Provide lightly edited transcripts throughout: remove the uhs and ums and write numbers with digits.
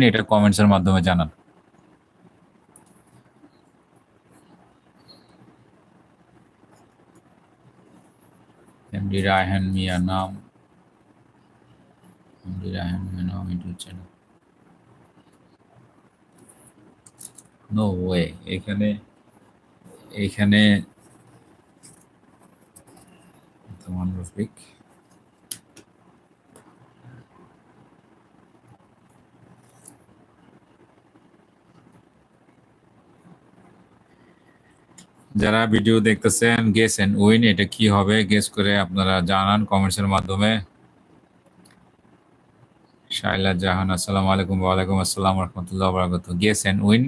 এটা কমেন্টসের মাধ্যমে জানান। এমডি রায়হান মিয়া নাম, এমডি রায়হান মিয়া নাম ইউটিউব চ্যানেল। নো ওয়ে, এখানে এখানে তোমার রফিক, যারা ভিডিও দেখতেছেন গেস এন্ড উইন এটা কি হবে গেস করে আপনারা জানান কমেন্টসের মাধ্যমে। শাইলা জাহান, আসসালামু আলাইকুম। ওয়ালাইকুম আসসালাম রহমতুল্লাহ বারাকাতুহু। Guess and win,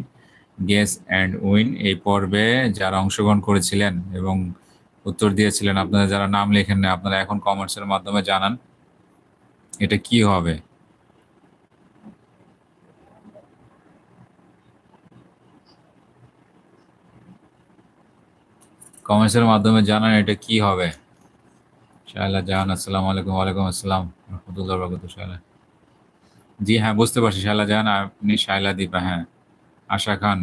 guess and win এই পর্বে যারা অংশগ্রহণ করেছিলেন এবং উত্তর দিয়েছিলেন, আপনারা যারা নাম লেখেন না, আপনারা এখন কমেন্টসের মাধ্যমে জানান এটা কি হবে। কমেন্টসের মাধ্যমে জানান এটা কি হবে। শাইলা জাহান, আসসালামু আলাইকুম। ওয়ালাইকুম আসসালাম রহমতুল্লাহ বারাকাতুহু। শাইলা, জি হ্যাঁ বুঝতে পারছি শাইলা জাহান, আপনি শাইলা দীপা, হ্যাঁ। আশা খান,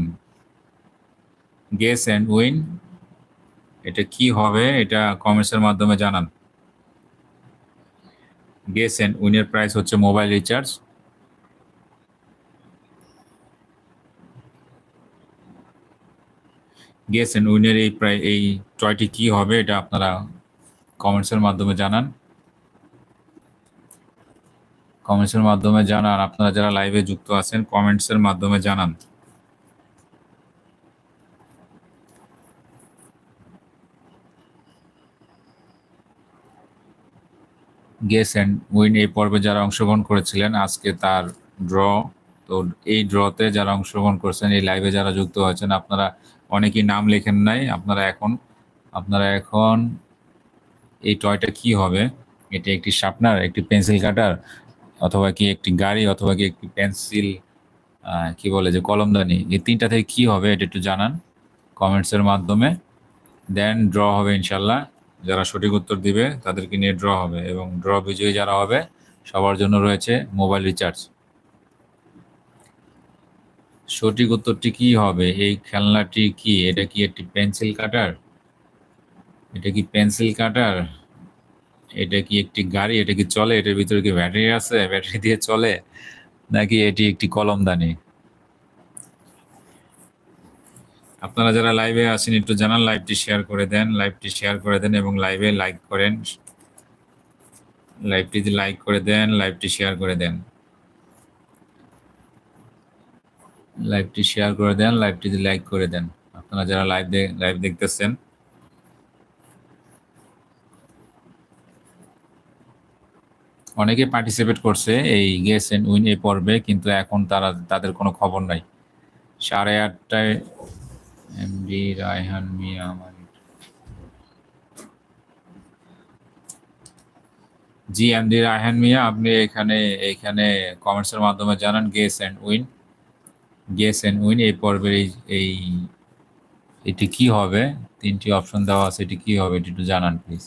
গেস অ্যান্ড উইন এটা কি হবে এটা কমেন্টসের মাধ্যমে জানান। গেস অ্যান্ড উইনের প্রাইস হচ্ছে মোবাইল রিচার্জ। গেস অ্যান্ড উইনের এই টয়টি কি হবে এটা আপনারা কমেন্টসের মাধ্যমে জানান। কমেন্টসের মাধ্যমে জানান, আপনারা যারা লাইভে যুক্ত আছেন কমেন্টসের মাধ্যমে জানান। গেস অ্যান্ড উইন এই পর্বে যারা অংশগ্রহণ করেছিলেন আজকে তার ড্র। তো এই ড্রতে যারা অংশগ্রহণ করেছেন, এই লাইভে যারা যুক্ত হয়েছেন, আপনারা অনেকেই নাম লেখেন নাই। আপনারা এখন এই টয়টা কি হবে, এটা একটি শার্পনার, একটি পেন্সিল কাটার, অথবা কি একটি গাড়ি, অথবা কি একটি পেন্সিল, কি বলে যে কলমদানি, এই তিনটা থেকে কি হবে এটা একটু জানান কমেন্টসের মাধ্যমে। দেন ড্র হবে ইনশাল্লাহ। যারা সঠিক উত্তর দিবে তাদেরকে নিয়ে ড্র হবে, এবং ড্র বিজয়ী যারা হবে সবার জন্য রয়েছে মোবাইল রিচার্জ। সঠিক উত্তরটি কি হবে? এই খেলনাটি কি? এটা কি একটি পেন্সিল কাটার? এটা কি পেন্সিল কাটার? এটা কি একটি গাড়ি? এটা কি চলে? এটার ভিতরে কি ব্যাটারি আছে? ব্যাটারি দিয়ে চলে? নাকি এটি একটি কলমদানি? আপনারা যারা লাইভে আছেন একটু জানান, লাইভটি শেয়ার করে দেন, লাইভটি শেয়ার করে দেন এবং লাইভে লাইক করেন। লাইভটিতে লাইক করে দেন, লাইভটি শেয়ার করে দেন, লাইভটি শেয়ার করে দেন, লাইভটিতে লাইক করে দেন। আপনারা যারা লাইভ দেখতেছেন, অনেকে পার্টিসিপেট করছে এই গেস এন্ড উইন এই পর্বে, কিন্তু এখন তাদের কোনো খবর নাই। 8:30টায় এমডি রায়হান মিয়া আমার, জি এমডি রায়হান মিয়া, আপনি এখানে এইখানে কমেন্টসের মাধ্যমে জানান guess and win. Guess and win এই পর্বের এই এটি কি হবে? তিনটি অপশন দেওয়া আছে, এটি কি হবে এটি একটু জানান প্লিজ।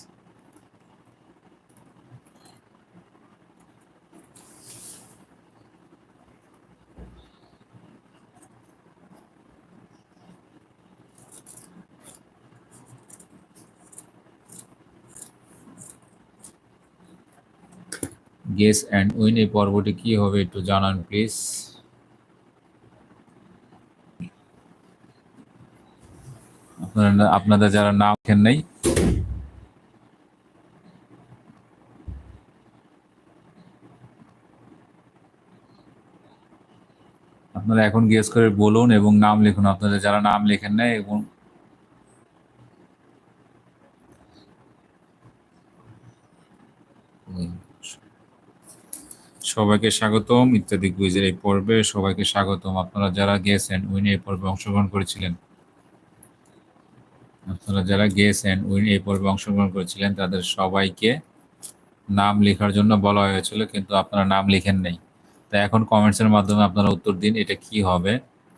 গেস অ্যান্ড উইন এই পর্বটি কি হবে একটু জানান প্লিজ। আপনাদের যারা নাম লেখেন নাই, আপনারা এখন গেস করে বলুন এবং নাম লিখুন, আপনাদের যারা নাম লেখেন নাই। এবং সবাইকে স্বাগতম ইত্যাদি কুইজের এই পর্বে, সবাইকে স্বাগতম। আপনারা যারা গেস অ্যান্ড উইন এই পর্বে অংশগ্রহণ করেছিলেন, তাদের সবাইকে নাম লেখার জন্য বলা হয়েছিল, কিন্তু আপনারা নাম লিখেন নাই। তাই এখন কমেন্টসের মাধ্যমে আপনারা উত্তর দিন, এটা কি হবে?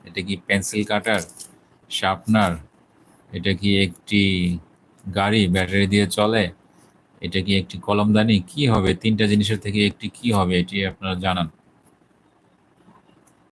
এটা কি পেন্সিল কাটার, শার্পনার, এটা কি একটি গাড়ি ব্যাটারি দিয়ে চলে, এটা কি একটি কলমদানি, কি হবে? তিনটা জিনিসের থেকে একটি কি হবে এটি আপনারা জানান।